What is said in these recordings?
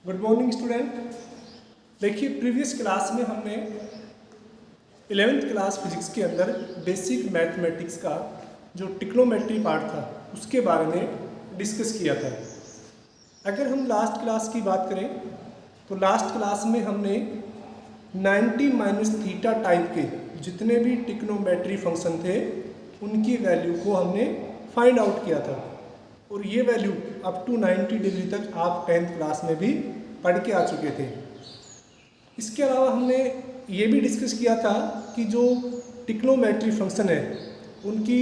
Good morning student. देखिए previous class में हमने 11th क्लास फिजिक्स के अंदर बेसिक मैथमेटिक्स का जो ट्रिग्नोमेट्री पार्ट था उसके बारे में डिस्कस किया था। अगर हम लास्ट क्लास की बात करें तो लास्ट क्लास में हमने 90 माइनस थीटा टाइप के जितने भी ट्रिग्नोमेट्री फंक्शन थे उनकी वैल्यू को हमने फाइंड आउट किया था और ये वैल्यू अप टू 90 डिग्री तक आप 10th क्लास में भी पढ़ के आ चुके थे। इसके अलावा हमने ये भी डिस्कस किया था कि जो ट्रिग्नोमेट्री फंक्शन है उनकी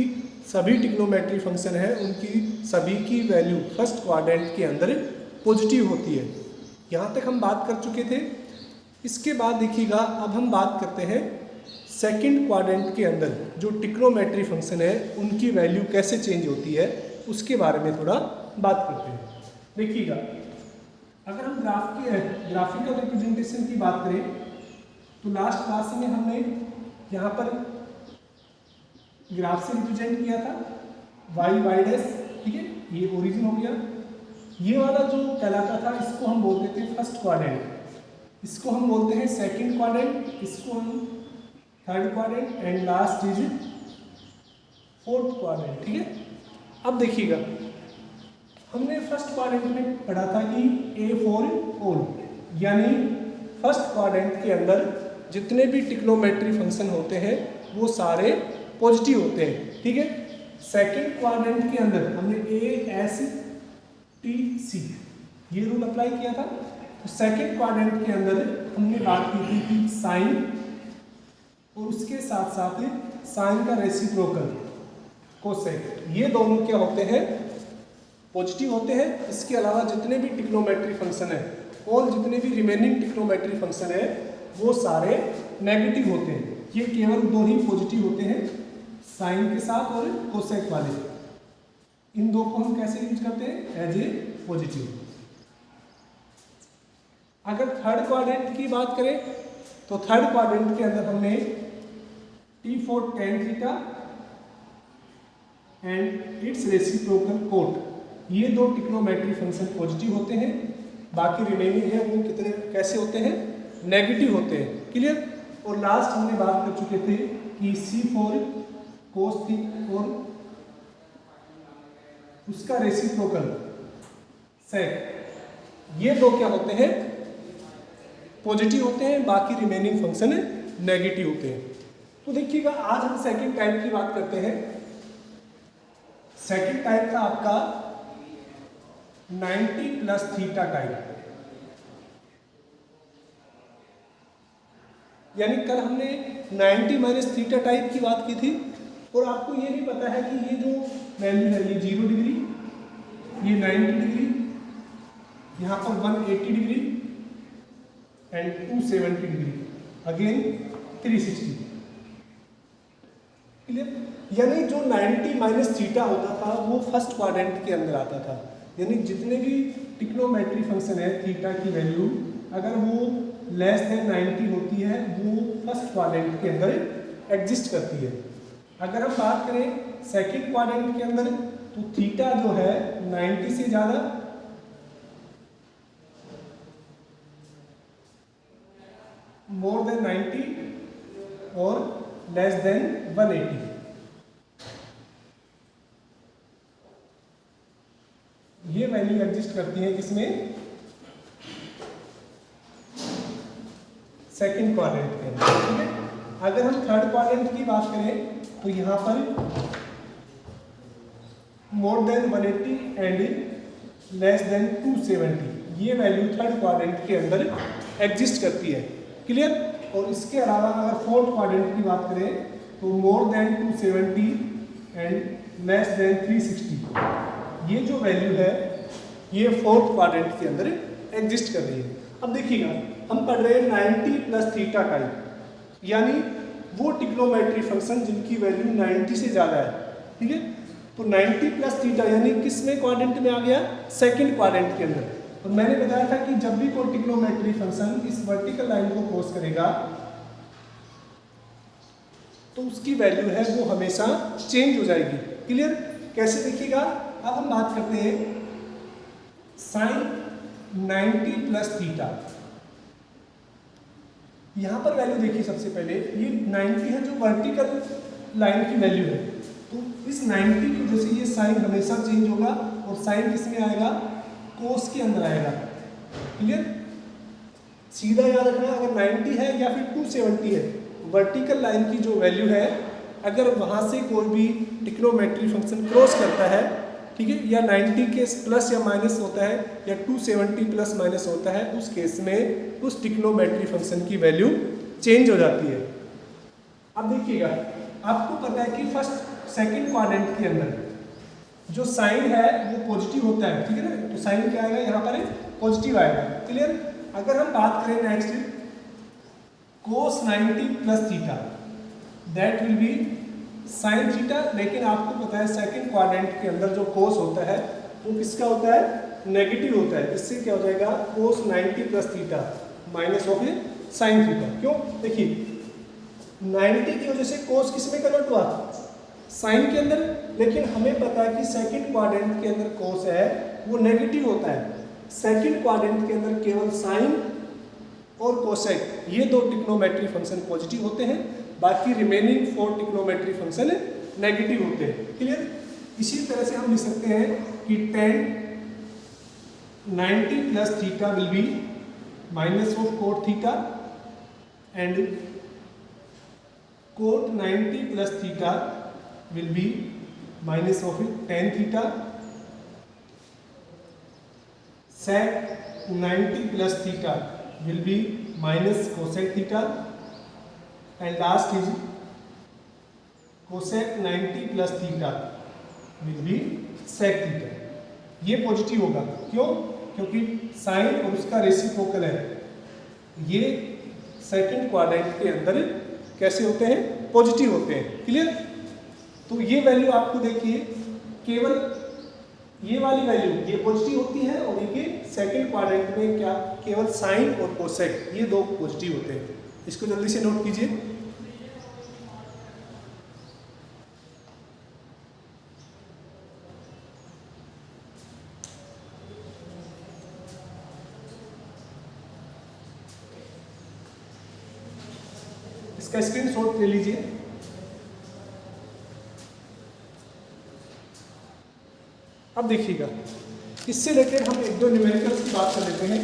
सभी ट्रिग्नोमेट्री फंक्शन है उनकी सभी की वैल्यू फर्स्ट क्वाड्रेंट के अंदर पॉजिटिव होती है। यहाँ तक हम बात कर चुके थे। इसके बाद देखिएगा अब हम बात करते हैं सेकंड क्वाड्रेंट के अंदर जो ट्रिग्नोमेट्री फंक्शन है उनकी वैल्यू कैसे चेंज होती है उसके बारे में थोड़ा बात करते हैं। देखिएगा अगर हम ग्राफिकल रिप्रेजेंटेशन की बात करें तो लास्ट क्लास में हमने यहाँ पर ग्राफ से रिप्रेजेंट किया था वाई डैश, ठीक है, ये ओरिजिन हो गया। ये वाला जो कहलाता था इसको हम बोलते थे फर्स्ट क्वाड्रेंट, इसको हम बोलते हैं सेकंड क्वाड्रेंट, इसको हम third quadrant and last is fourth quadrant, ठीक है। अब देखिएगा हमने फर्स्ट क्वाड्रेंट में पढ़ा था कि ए फॉर ऑल, यानी फर्स्ट क्वाड्रेंट के अंदर जितने भी ट्रिग्नोमेट्री फंक्शन होते हैं वो सारे पॉजिटिव होते हैं, ठीक है। सेकंड क्वाड्रेंट के अंदर हमने ए एस टी सी ये रूल अप्लाई किया था। तो सेकंड क्वाड्रेंट के अंदर हमने बात की थी कि साइन और उसके साथ साथ साइन का रेसिप्रोकल कोसेक, ये दोनों क्या होते हैं, पॉजिटिव होते हैं। इसके अलावा जितने भी ट्रिग्नोमेट्री फंक्शन है और जितने भी रिमेनिंग ट्रिग्नोमेट्री फंक्शन है वो सारे नेगेटिव होते हैं। ये केवल दो ही पॉजिटिव होते हैं, साइन के साथ और कोसेक वाले। इन दो को हम कैसे यूज करते हैं, एज ए पॉजिटिव। अगर थर्ड क्वाड्रेंट की बात करें तो थर्ड क्वाड्रेंट के अंदर हमने t for ten theta and its reciprocal cot, ये दो ट्रिग्नोमेट्री फंक्शन पॉजिटिव होते हैं। बाकी रिमेनिंग है वो कितने कैसे होते हैं, नेगेटिव होते हैं, क्लियर। और लास्ट हमने बात कर चुके थे कि सी फॉर कोस थी और उसका रेसिप्रोकल सेक, ये दो क्या होते हैं, पॉजिटिव होते हैं, बाकी रिमेनिंग फंक्शन नेगेटिव होते हैं। तो देखिएगा आज हम सेकंड टाइप की बात करते हैं। सेकंड टाइप था आपका 90 प्लस थीटा टाइप, यानी कल हमने 90 माइनस थीटा टाइप की बात की थी और आपको ये भी पता है कि ये जो वैल्यू है ये 0 डिग्री, ये 90 डिग्री, यहाँ पर 180 degree and 270 degree, again 360, clear. यानी जो 90 माइनस थीटा होता था वो फर्स्ट क्वाड्रेंट के अंदर आता था, यानी जितने भी ट्रिग्नोमेट्री फंक्शन है थीटा की वैल्यू अगर वो लेस देन 90 होती है वो फर्स्ट क्वाड्रेंट के अंदर एग्जिस्ट करती है। अगर हम बात करें सेकंड क्वाड्रेंट के अंदर तो थीटा जो है 90 से ज़्यादा, मोर देन 90 और लेस देन 180, ये वैल्यू एग्जिस्ट करती है किसमें, सेकंड क्वाड्रेंट के अंदर, ठीक है। अगर हम थर्ड क्वाड्रेंट की बात करें तो यहाँ पर more than 180 and less than 270, ये वैल्यू थर्ड क्वाड्रेंट के अंदर एग्जिस्ट करती है, क्लियर। और इसके अलावा अगर फोर्थ क्वाड्रेंट की बात करें तो more than 270 and less than 360, ये जो वैल्यू है ये फोर्थ क्वाड्रेंट के अंदर एग्जिस्ट कर रही है। अब देखिएगा हम पढ़ रहे हैं 90 प्लस थीटा टाइप, यानी वो ट्रिग्नोमेट्री फंक्शन जिनकी वैल्यू 90 से ज़्यादा है, ठीक है। तो 90 प्लस थीटा यानी किस में क्वाड्रेंट में आ गया, सेकंड क्वाड्रेंट के अंदर। और मैंने बताया था कि जब भी कोई ट्रिग्नोमेट्री फंक्शन इस वर्टिकल लाइन को क्रॉस करेगा तो उसकी वैल्यू है वो हमेशा चेंज हो जाएगी, क्लियर। कैसे देखिएगा, अब हम बात करते हैं साइन 90 प्लस थीटा। यहाँ पर वैल्यू देखिए, सबसे पहले ये 90 है जो वर्टिकल लाइन की वैल्यू है, तो इस 90 की वजह से ये साइन हमेशा चेंज होगा और साइन किस में आएगा, कोस के अंदर आएगा। क्लियर, सीधा याद रखना, अगर 90 है या फिर 270 है, वर्टिकल लाइन की जो वैल्यू है, अगर वहाँ से कोई भी ट्रिग्नोमेट्री फंक्शन क्रॉस करता है, ठीक है, या 90 के प्लस या माइनस होता है या 270 प्लस माइनस होता है, उस केस में उस ट्रिग्नोमेट्री फंक्शन की वैल्यू चेंज हो जाती है। अब देखिएगा, आपको पता है कि फर्स्ट सेकंड क्वाड्रेंट के अंदर जो साइन है वो पॉजिटिव होता है, ठीक है ना, तो साइन क्या आएगा यहाँ पर, पॉजिटिव आएगा। क्लियर, अगर हम बात करें next cos 90 plus theta, that will B sine theta, लेकिन आपको पता है सेकंड क्वाड्रेंट के अंदर जो कोस होता है वो किसका होता है, नेगेटिव होता है। इससे क्या हो जाएगा, कोस 90 plus theta minus of sine theta. क्यों, देखिए 90 की वजह से कोस किस में कन्वर्ट हुआ, साइन के अंदर, लेकिन हमें पता है कि सेकंड क्वाड्रेंट के अंदर कोस है वो नेगेटिव होता है। सेकंड क्वाड्रेंट के अंदर केवल साइन और कोसेक ये दो ट्रिग्नोमेट्री फंक्शन पॉजिटिव होते हैं, बाकी रिमेनिंग 4 ट्रिग्नोमेट्री फंक्शन नेगेटिव होते हैं। क्लियर, इसी तरह से हम लिख सकते हैं कि tan 90 plus theta will be minus of cot theta and cot 90 plus theta will be minus of tan theta, sec 90 plus theta will be minus cosec theta and last is cosec 90 plus theta will be sec theta। ये positive होगा, क्यों, क्योंकि sign और उसका reciprocal है, ये second quadrant के अंदर कैसे होते हैं, पॉजिटिव होते हैं। क्लियर, तो ये वैल्यू आपको देखिए, केवल ये वाली वैल्यू ये पॉजिटिव होती है और ये सेकंड क्वाड्रेंट में क्या, केवल साइन और कोसेक ये दो पॉजिटिव होते हैं। इसको जल्दी से नोट कीजिए। इसका स्क्रीनशॉट ले लीजिए। अब देखिएगा, इससे रिलेटेड हम एक दो न्यूमेरिकल्स की बात कर लेते हैं।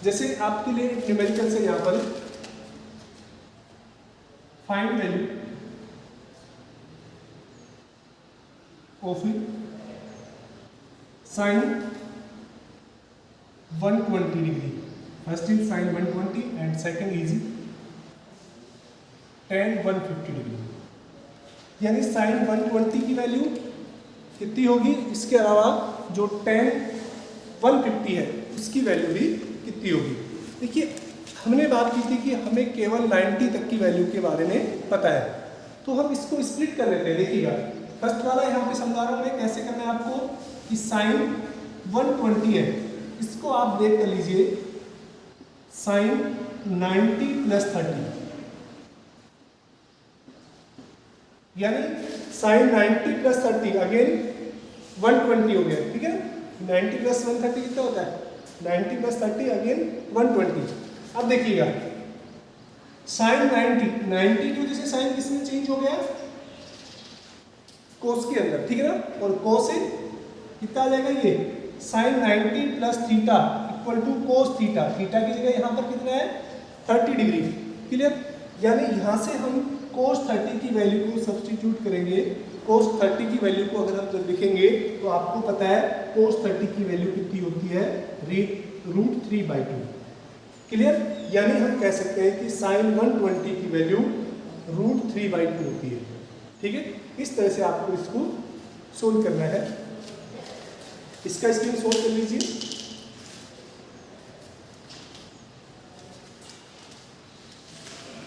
जैसे आपके लिए एक न्यूमेरिकल से यहाँ पर find value of sine 120 degree, first is sine 120 and second is tan 150 degree, यानी साइन 120 की वैल्यू कितनी होगी, इसके अलावा जो tan 150 है उसकी वैल्यू भी कितनी होगी। देखिए, हमने बात की थी कि हमें केवल 90 तक की वैल्यू के बारे में पता है, तो हम इसको स्प्लिट कर लेते हैं। देखिएगा, फर्स्ट वाला यहाँ पे समझा रहा हूँ मैं कैसे करना है आपको, कि साइन 120 है, इसको आप देख कर लीजिए साइन 90 प्लस 30, यानी साइन 90 प्लस 30 अगेन 120 हो गया, ठीक है ना। 90 प्लस 130 कितना होता है, 90 प्लस 30 अगेन 120। अब देखिएगा, साइन 90 की वजह से साइन किसमें चेंज हो गया, कोस के अंदर, ठीक है ना, और कोस से कितना आ जाएगा, ये sine 90 plus theta equal to cos theta, theta की जगह यहाँ पर कितना है 30 डिग्री। क्लियर, यानी यहाँ से हम कोस 30 की वैल्यू को सब्स्टिट्यूट करेंगे। कोस 30 की वैल्यू को अगर हम जब लिखेंगे तो आपको पता है कोस 30 की वैल्यू कितनी होती है, √3/2। क्लियर, यानी हम कह सकते हैं कि साइन 120 की वैल्यू √3/2 होती है। ठीक है, इस तरह से आपको इसको सोल्व करना है। इसका स्क्रीनशॉट कर लीजिए।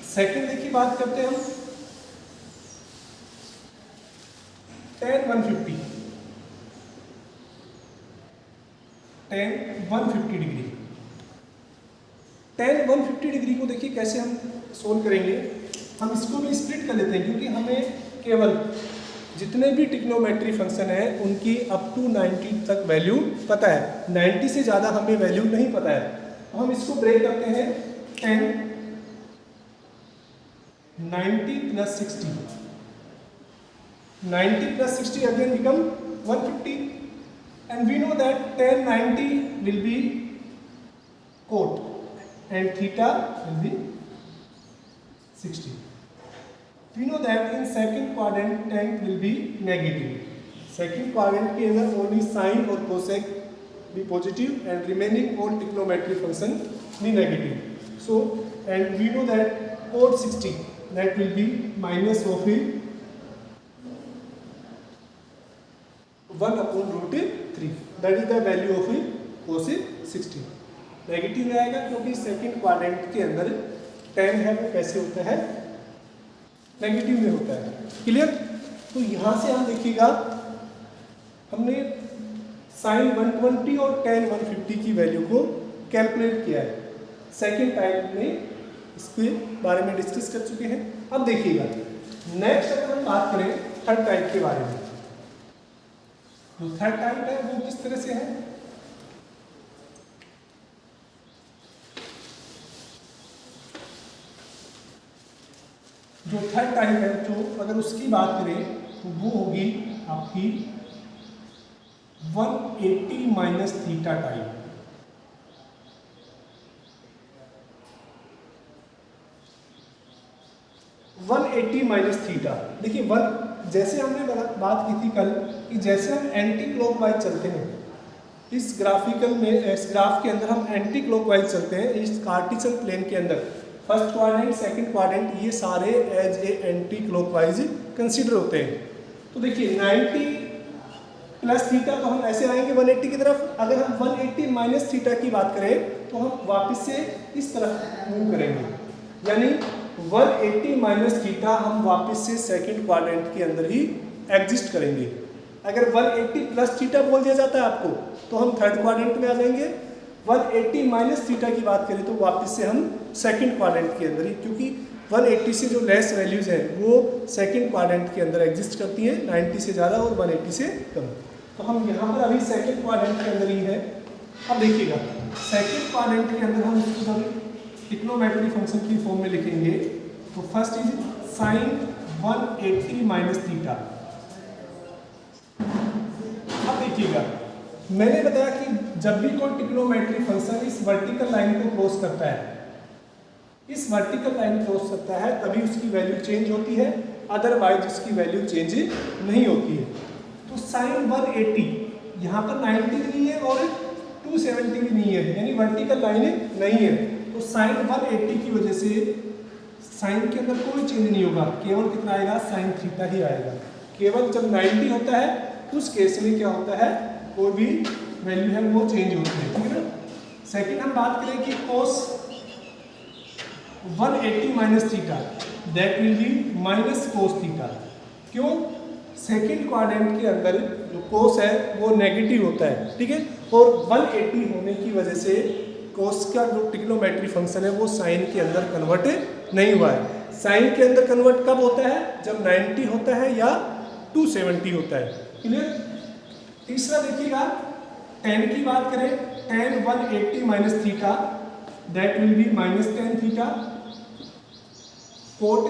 सेकंड देखिए, बात करते हैं हम tan 150 डिग्री। tan 150 डिग्री को देखिए कैसे हम सोल्व करेंगे। हम इसको भी स्प्लिट कर लेते हैं, क्योंकि हमें केवल जितने भी ट्रिग्नोमेट्री फंक्शन है उनकी अप टू 90 तक वैल्यू पता है, 90 से ज़्यादा हमें वैल्यू नहीं पता है। तो हम इसको ब्रेक करते हैं 10 90 plus 60, 90 plus 60 again become 150 and we know that tan 90 will be cot and theta will be 60. We know that in second quadrant tan will be negative. Second quadrant के अंदर only sin और cosec be positive and remaining all trigonometric function be negative. So and we know that cot 60 that will be minus of 1 upon root 3. That is the value of cos 60. Negative आएगा क्योंकि second quadrant के अंदर tan है वो कैसे होता है, negative में होता है। क्लियर। तो यहाँ से हम देखिएगा हमने साइन 120 और tan 150 की वैल्यू को कैलकुलेट किया है, सेकंड टाइप में इसके बारे में डिस्कस कर चुके हैं। अब देखिएगा नेक्स्ट अगर हम बात करें थर्ड टाइप के बारे में, जो थर्ड टाइप है वो किस तरह से है। जो थर्ड टाइप है जो अगर उसकी बात करें तो वो होगी आपकी 180 minus theta type. Minus theta, देखिए वन जैसे हमने बात की थी कल कि जैसे हम एंटी क्लॉकवाइज चलते हैं, इस ग्राफिकल में इस ग्राफ के अंदर हम एंटी क्लॉकवाइज चलते हैं इस कार्टेशियन प्लेन के अंदर, फर्स्ट क्वाड्रेंट सेकंड क्वाड्रेंट ये सारे as a anti clockwise consider होते हैं। तो देखिए 90 प्लस थीटा तो हम ऐसे आएंगे 180 की तरफ, अगर हम 180 माइनस थीटा की बात करें तो हम वापस से इस तरफ मूव करेंगे, यानी 180 माइनस थीटा हम वापस से सेकंड क्वाड्रेंट के अंदर ही एग्जिस्ट करेंगे। अगर 180 प्लस थीटा बोल दिया जाता है आपको तो हम थर्ड क्वाड्रेंट में आ जाएंगे, 180 माइनस थीटा की बात करें तो वापस से हम सेकंड क्वाड्रेंट के अंदर ही, क्योंकि 180 से जो लेस वैल्यूज़ हैं वो सेकंड क्वाड्रेंट के अंदर एग्जिस्ट करती हैं, 90 से ज़्यादा और 180 से कम। तो हम यहाँ पर अभी सेकंड क्वाड्रेंट के अंदर ही है। अब देखिएगा सेकंड क्वाड्रेंट के अंदर हम इसको जब ट्रिग्नोमेट्री फंक्शन की फॉर्म में लिखेंगे तो first is sine 180 minus theta. अब देखिएगा मैंने बताया कि जब भी कोई ट्रिग्नोमेट्री फंक्शन इस वर्टिकल लाइन को क्रॉस करता है, इस वर्टिकल लाइन क्रॉस करता है तभी उसकी वैल्यू चेंज होती है, अदरवाइज उसकी वैल्यू चेंज नहीं होती है। तो साइन 180 यहाँ पर 90 भी नहीं है और 270 भी नहीं है, यानी वर्टिकल लाइन नहीं है। तो साइन 180 की वजह से साइन के अंदर कोई चेंज नहीं होगा, केवल कितना आएगा साइन थीटा ही आएगा। केवल जब 90 होता है उस केस में क्या होता है, कोई भी वैल्यू है वो चेंज होती है, ठीक है ना। सेकेंड हम बात करें कि कोस 180 minus theta that will be minus cos theta. क्यों, सेकेंड क्वाड्रेंट के अंदर जो कोस है वो नेगेटिव होता है, ठीक है, और 180 होने की वजह से कोस का जो ट्रिग्नोमेट्री फंक्शन है वो साइन के अंदर कन्वर्ट नहीं हुआ है। साइन के अंदर कन्वर्ट कब होता है, जब 90 होता है या 270 होता है, क्लियर। तीसरा देखिएगा tan की बात करें, tan 180 minus theta that will be minus tan theta, cot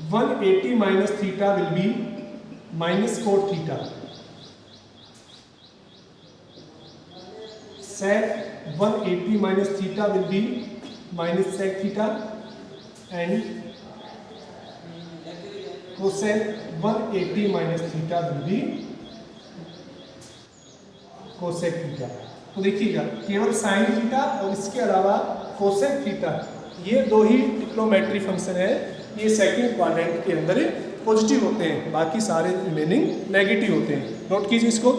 180 minus theta will be minus cot theta, sec 180 minus theta will be minus sec theta and cosec 180 minus theta will be cosec theta। तो देखिएगा केवल sine theta और इसके अलावा cosec theta ये दो ही trigonometry function है, ये सेकंड क्वाड्रेंट के अंदर पॉजिटिव होते हैं, बाकी सारे रिमेनिंग नेगेटिव होते हैं। नोट कीजिए इसको।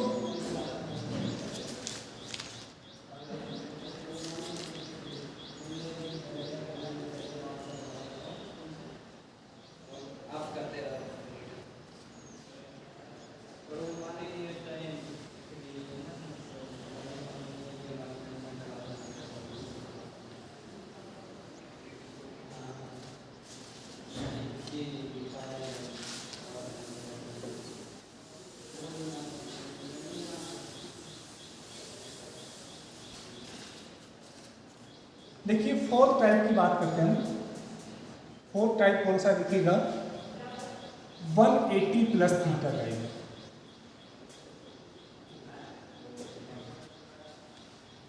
देखिए फोर्थ टाइप की बात करते हैं। फोर्थ टाइप कौन सा दिखेगा? 180 प्लस थीटा टाइप।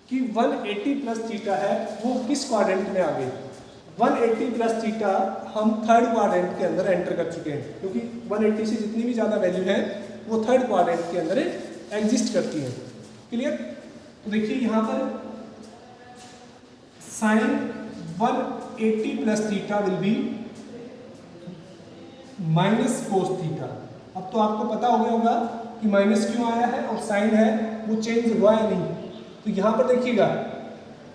कि 180 प्लस थीटा है वो किस क्वाड्रेंट में आ गई? 180 प्लस थीटा हम थर्ड क्वाड्रेंट के अंदर एंटर कर चुके हैं, क्योंकि 180 से जितनी भी ज़्यादा वैल्यू है वो थर्ड क्वाड्रेंट के अंदर एग्जिस्ट करती है। क्लियर? तो देखिए यहाँ पर sine 180 plus theta will be minus cos theta. अब तो आपको पता हो गया होगा कि माइनस क्यों आया है और साइन है वो चेंज हुआ है नहीं। तो यहाँ पर देखिएगा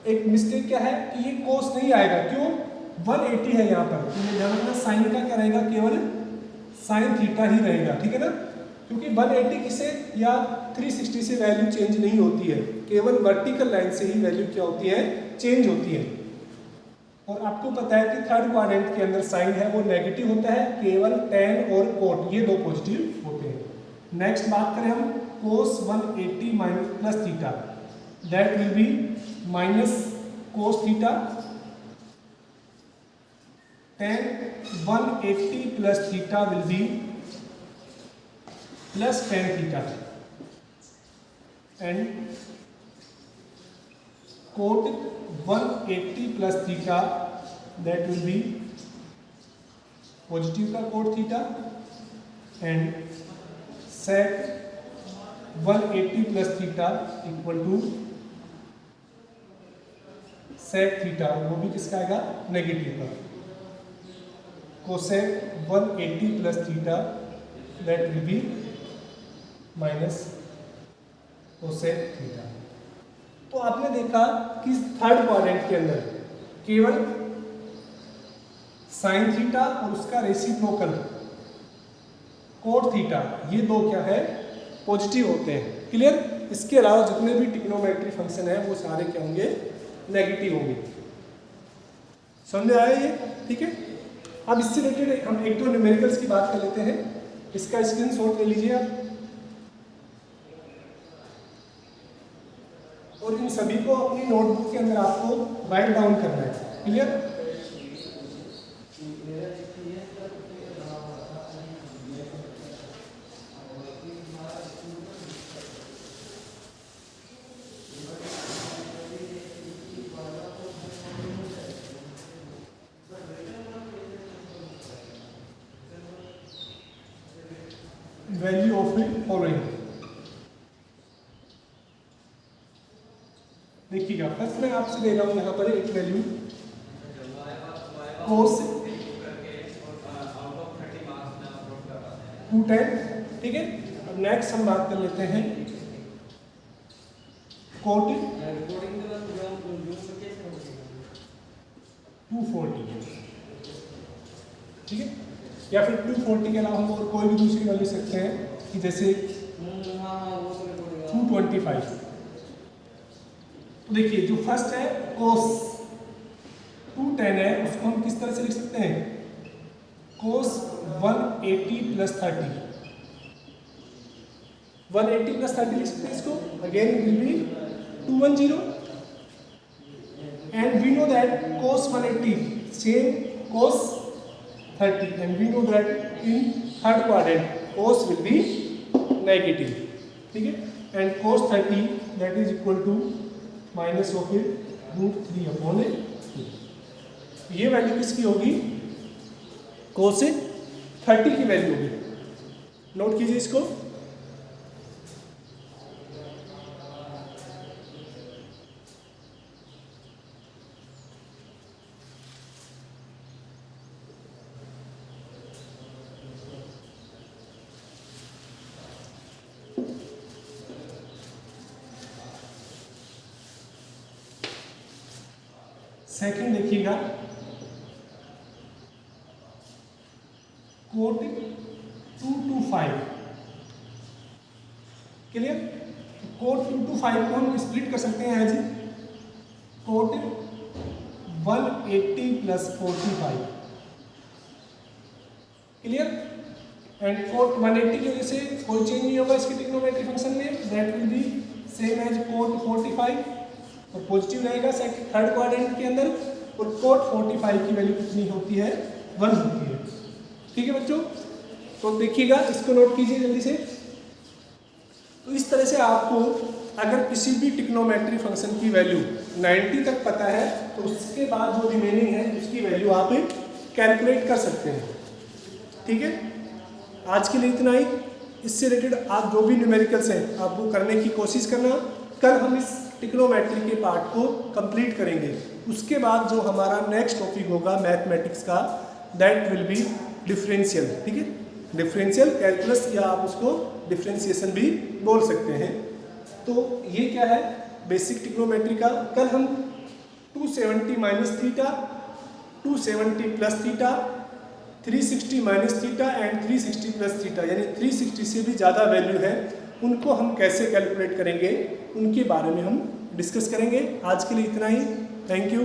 एक मिस्टेक क्या है कि ये कोस नहीं आएगा। क्यों? 180 है यहाँ पर, तो ये ध्यान रखना साइन का क्या रहेगा? केवल साइन थीटा ही रहेगा। ठीक है ना? क्योंकि 180 से या 360 से वैल्यू चेंज नहीं होती है, केवल वर्टिकल लाइन से ही वैल्यू क्या होती है? चेंज होती है। और आपको पता है कि थर्ड क्वाड्रेंट के अंदर साइन है वो नेगेटिव होता है, केवल tan और cot ये दो पॉजिटिव होते हैं। नेक्स्ट बात करें हम cos 180 minus plus theta, that will be minus cos theta. tan 180 plus theta will be plus tan theta and cot 180 plus theta that will be positive का cot theta and sec 180 plus theta equal to sec theta, वो भी किसका आएगा? Negative का। cosec 180 plus theta that will be minus cosec theta. तो आपने देखा कि थर्ड क्वाड्रेंट के अंदर केवल साइन थीटा और उसका रेसिप्रोकल कोट थीटा ये दो क्या है? पॉजिटिव होते हैं। क्लियर? इसके अलावा जितने भी ट्रिग्नोमेट्री फंक्शन है वो सारे क्या होंगे? नेगेटिव होंगे। समझ में आया ये? ठीक है। अब इससे रिलेटेड हम एक दो न्यूमेरिकल्स की बात कर लेते हैं। इसका स्क्रीनशॉट ले लीजिए आप, और इन सभी को अपनी नोटबुक के अंदर आपको राइट डाउन करना है। Clear? Value of it following. देखिएगा फर्स्ट मैं आपसे दे रहा हूं यहाँ पर एक वैल्यू कोस 210। ठीक है? अब नेक्स्ट हम बात कर लेते हैं कोट 240। ठीक है? या फिर 240 के अलावा हम और कोई भी दूसरी वैल्यू सकते हैं कि जैसे 225। तो देखिए जो फर्स्ट है कोस 210 है उसको हम किस तरह से लिख सकते हैं? कोस 180 प्लस 30। 180 प्लस 30 लिख सकते हैं इसको। Again will be 210 and we know that cos 180 same cos 30 and we know that in third quadrant cos will be negative. ठीक है? and cos 30 that is equal to minus of it √3/8। ये value किसकी होगी? cos 30 की value होगी। Note कीजिए इसको। Second देखिएगा कोट 225। क्लियर? कोट 225 को हम स्प्लिट कर सकते हैं as cot 180 plus 45। Clear? And cot 180 की वजह से कोई चेंज नहीं होगा इसके ट्रिग्नोमेट्री फंक्शन में, that will be same as cot 45। और पॉजिटिव रहेगा थर्ड क्वाड्रेंट के अंदर, और कोट 45 की वैल्यू कितनी होती है, 1 होती है। ठीक है बच्चों, तो देखिएगा, इसको नोट कीजिए जल्दी से। तो इस तरह से आपको अगर किसी भी ट्रिग्नोमेट्री फंक्शन की वैल्यू 90 तक पता है तो उसके बाद जो रिमेनिंग है उसकी वैल्यू आप कैलकुलेट कर सकते हैं। ठीक है, आज के लिए इतना ही। इससे रिलेटेड आप जो भी न्यूमेरिकल्स हैं आप वो करने की कोशिश करना। कल हम इस ट्रिग्नोमेट्री के पार्ट को कंप्लीट करेंगे। उसके बाद जो हमारा नेक्स्ट टॉपिक होगा मैथमेटिक्स का, दैट विल बी डिफरेंशियल। ठीक है, डिफरेंशियल कैलकुलस, या आप उसको डिफरेंशिएशन भी बोल सकते हैं। तो ये क्या है बेसिक ट्रिग्नोमेट्री का। कल हम 270 minus theta, 270 plus theta, 360 minus theta and 360 plus theta, यानी 360 से भी ज़्यादा वैल्यू है, उनको हम कैसे कैलकुलेट करेंगे उनके बारे में हम डिस्कस करेंगे। आज के लिए इतना ही। Thank you.